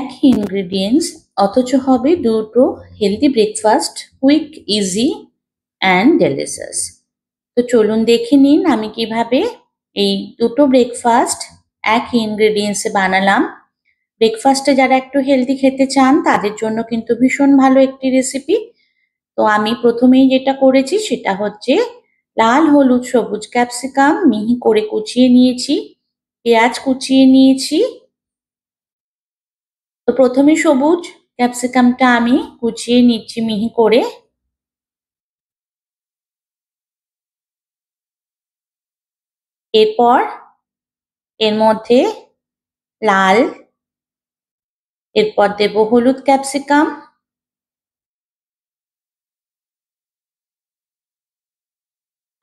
একই ইনগ্রেডিয়েন্টস অথচ হবে দুটো healthy breakfast, quick, easy and delicious. তো চলুন দেখে নিন আমি কিভাবে এই দুটো ব্রেকফাস্ট একই ইনগ্রেডিয়েন্টসে বানালাম। ব্রেকফাস্টে যারা একটু হেলদি খেতে চান তাদের জন্য কিন্তু ভীষণ ভালো একটি রেসিপি। তো আমি প্রথমেই যেটা করেছি সেটা হচ্ছে লাল, হলুদ, সবুজ ক্যাপসিকাম মিহি করে কুচিয়ে নিয়েছি, পেঁয়াজ কুচিয়ে নিয়েছি। তো প্রথমে সবুজ ক্যাপসিকামটা আমি কুচিয়ে নিচ্ছি মিহি করে। এরপর এর মধ্যে লাল, এরপর দেব হলুদ ক্যাপসিকাম,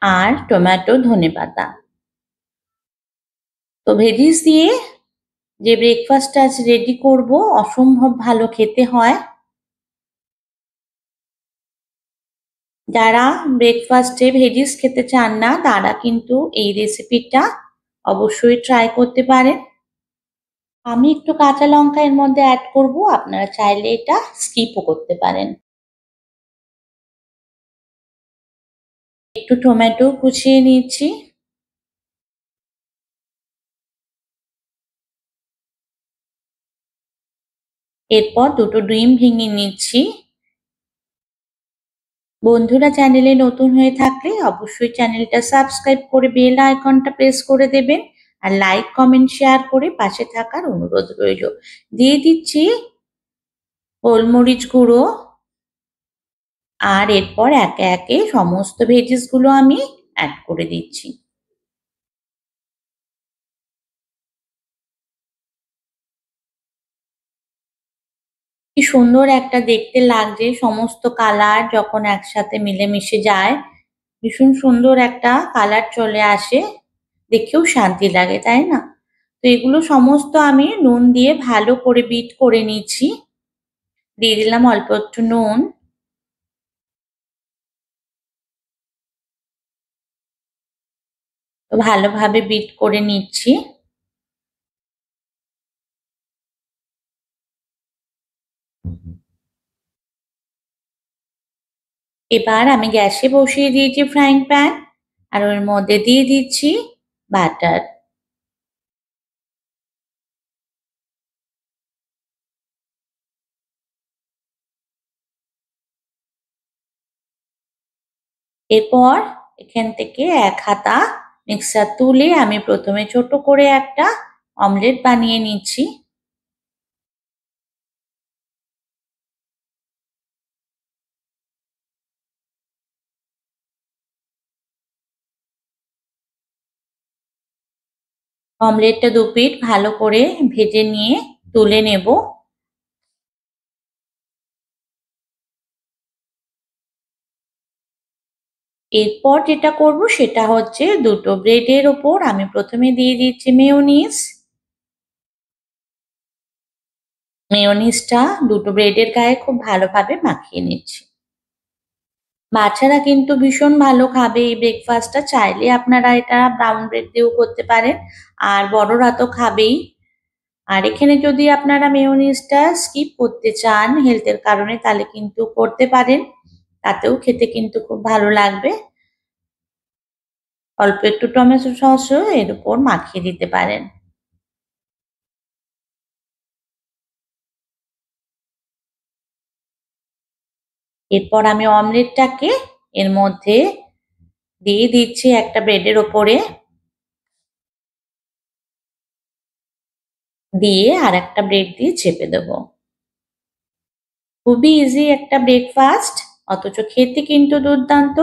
আর টমেটো, ধনেপাতা। তো ভেজিস দিয়ে যে ব্রেকফাস্টটা আজ রেডি করব অসম্ভব ভালো খেতে হয়। যারা ব্রেকফাস্টে ভেজিস খেতে চান না তারা কিন্তু এই রেসিপিটা অবশ্যই ট্রাই করতে পারেন। আমি একটু কাঁচা লঙ্কা এর মধ্যে অ্যাড করব, আপনারা চাইলে এটা স্কিপও করতে পারেন। একটু টমেটো কুচিয়ে নিচ্ছি। এরপর দুটো ডিম ভেঙে নিচ্ছি। বন্ধুরা চ্যানেলে নতুন হয়ে থাকলে অবশ্যই চ্যানেলটা সাবস্ক্রাইব করে বেল আইকনটা প্রেস করে দেবেন, আর লাইক, কমেন্ট, শেয়ার করে পাশে থাকার অনুরোধ রইল। দিয়ে দিচ্ছি গোলমরিচ গুঁড়ো, আর এরপর একে একে সমস্ত ভেজিস গুলো আমি অ্যাড করে দিচ্ছি। কি সুন্দর একটা দেখতে লাগছে, সমস্ত কালার যখন একসাথে মিলেমিশে যায় ভীষণ সুন্দর একটা কালার চলে আসে, দেখেও শান্তি লাগে, তাই না? তো এগুলো সমস্ত আমি নুন দিয়ে ভালো করে বিট করে নিচ্ছি। দিয়ে দিলাম অল্প একটু নুন। তো ভালোভাবে বিট করে নিচ্ছি। এবার আমি গ্যাসে বসিয়ে দিয়েছি ফ্রাইং প্যান, আর ওর মধ্যে দিয়ে দিচ্ছি বাটার। এরপর এখান থেকে এক হাতা মিক্সার তুলে আমি প্রথমে ছোট করে একটা অমলেট বানিয়ে নিচ্ছি। অমলেটটা দু পিঠ ভালো করে ভেজে নিয়ে তুলে নেব। এরপর যেটা করব সেটা হচ্ছে দুটো ব্রেডের ওপর আমি প্রথমে দিয়ে দিচ্ছি মেয়োনিজ। মেয়োনিজটা দুটো ব্রেডের গায়ে খুব ভালোভাবে মাখিয়ে নিচ্ছি। বাচ্চারা কিন্তু ভীষণ ভালো খাবে এই ব্রেকফাস্টটা, চাইলে আপনারা এটা ব্রাউন ব্রেড দিয়েও করতে পারেন, আর বড়রা তো খাবেই। আর এখানে যদি আপনারা মেয়োনিজটা স্কিপ করতে চান হেলথের কারণে তাহলে কিন্তু করতে পারেন, তাতেও খেতে কিন্তু খুব ভালো লাগবে। অল্প একটু টমেটো সসও এর উপর মাখিয়ে দিতে পারেন। এরপর আমি অমলেটটাকে এর মধ্যে দিয়ে দিচ্ছি একটা ব্রেডের ওপরে, দিয়ে আর একটা ব্রেড দিয়ে চেপে দেবো। খুবই ইজি একটা ব্রেকফাস্ট, অথচ খেতে কিন্তু দুর্দান্ত।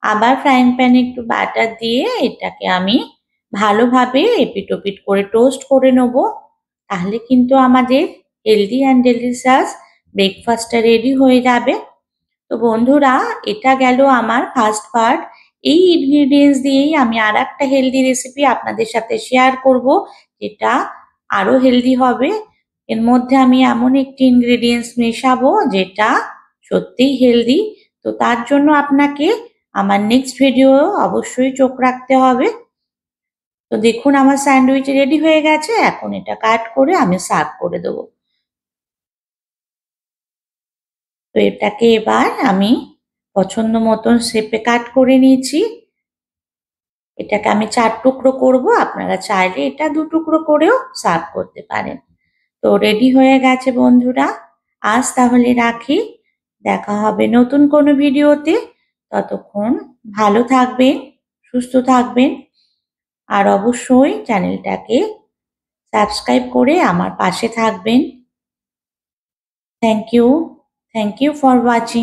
আবার ফ্রাইং প্যানে একটু বাটার দিয়ে এটাকে আমি ভালোভাবে এপিট ওপিট করে টোস্ট করে নেব। তাহলে কিন্তু আমাদের হেলদি অ্যান্ড ডেলিশিয়াস ব্রেকফাস্টটা রেডি হয়ে যাবে। তো বন্ধুরা, এটা গেল আমার ফার্স্ট পার্ট। এই ইনগ্রিডিয়েন্টস দিয়েই আমি আর একটা হেলদি রেসিপি আপনাদের সাথে শেয়ার করব, যেটা আরো হেলদি হবে। এর মধ্যে আমি এমন একটি ইনগ্রিডিয়েন্টস মেশাবো যেটা সত্যিই হেলদি। তো তার জন্য আপনাকে আমার নেক্সট ভিডিও অবশ্যই চোখ রাখতে হবে। তো দেখুন আমার স্যান্ডউইচ রেডি হয়ে গেছে, এখন এটা কাট করে আমি সার্ভ করে দেবো। তো এটাকে এবার আমি পছন্দ মতন শেপে কাট করে নিয়েছি। এটাকে আমি 4 টুকরো করব, আপনারা চাইলে এটা 2 টুকরো করেও সার্ভ করতে পারেন। তো রেডি হয়ে গেছে বন্ধুরা, আজ তাহলে রাখি। দেখা হবে নতুন কোনো ভিডিওতে। ততক্ষণ ভালো থাকবেন, সুস্থ থাকবেন, আর অবশ্যই চ্যানেলটাকে সাবস্ক্রাইব করে আমার পাশে থাকবেন। Thank you for watching.